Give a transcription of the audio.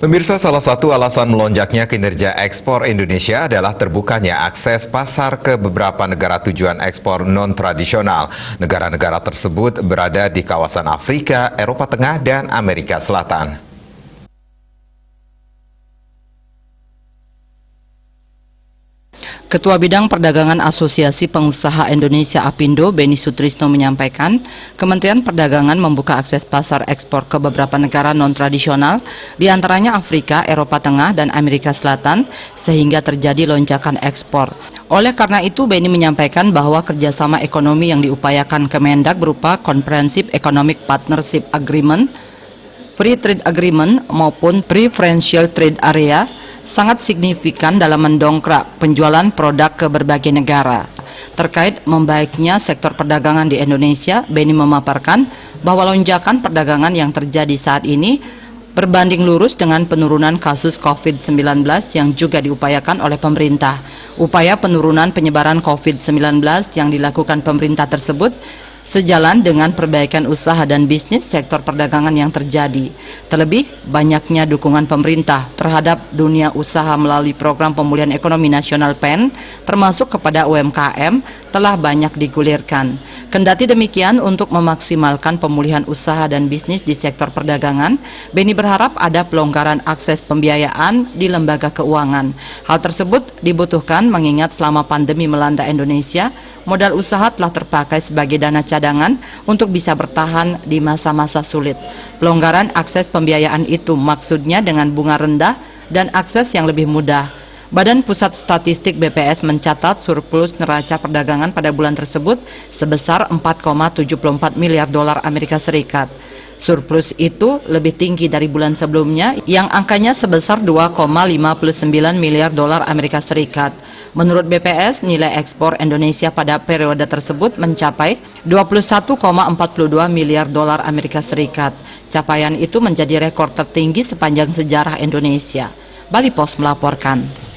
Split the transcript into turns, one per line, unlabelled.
Pemirsa, salah satu alasan melonjaknya kinerja ekspor Indonesia adalah terbukanya akses pasar ke beberapa negara tujuan ekspor non-tradisional. Negara-negara tersebut berada di kawasan Afrika, Eropa Tengah, dan Amerika Selatan.
Ketua Bidang Perdagangan Asosiasi Pengusaha Indonesia Apindo, Beni Sutrisno menyampaikan, Kementerian Perdagangan membuka akses pasar ekspor ke beberapa negara non-tradisional, diantaranya Afrika, Eropa Tengah, dan Amerika Selatan, sehingga terjadi lonjakan ekspor. Oleh karena itu, Beni menyampaikan bahwa kerjasama ekonomi yang diupayakan Kemendak berupa Comprehensive Economic Partnership Agreement, Free Trade Agreement, maupun Preferential Trade Area sangat signifikan dalam mendongkrak penjualan produk ke berbagai negara. Terkait membaiknya sektor perdagangan di Indonesia, Beni memaparkan bahwa lonjakan perdagangan yang terjadi saat ini berbanding lurus dengan penurunan kasus COVID-19 yang juga diupayakan oleh pemerintah. Upaya penurunan penyebaran COVID-19 yang dilakukan pemerintah tersebut sejalan dengan perbaikan usaha dan bisnis sektor perdagangan yang terjadi. Terlebih, banyaknya dukungan pemerintah terhadap dunia usaha melalui program pemulihan ekonomi nasional PEN, termasuk kepada UMKM, telah banyak digulirkan. Kendati demikian, untuk memaksimalkan pemulihan usaha dan bisnis di sektor perdagangan, Beni berharap ada pelonggaran akses pembiayaan di lembaga keuangan. Hal tersebut dibutuhkan mengingat selama pandemi melanda Indonesia, modal usaha telah terpakai sebagai dana cadangan untuk bisa bertahan di masa-masa sulit. Pelonggaran akses pembiayaan itu maksudnya dengan bunga rendah dan akses yang lebih mudah. Badan Pusat Statistik BPS mencatat surplus neraca perdagangan pada bulan tersebut sebesar 4,74 miliar dolar Amerika Serikat. Surplus itu lebih tinggi dari bulan sebelumnya yang angkanya sebesar 2,59 miliar dolar Amerika Serikat. Menurut BPS, nilai ekspor Indonesia pada periode tersebut mencapai 21,42 miliar dolar Amerika Serikat. Capaian itu menjadi rekor tertinggi sepanjang sejarah Indonesia. Bali Pos melaporkan.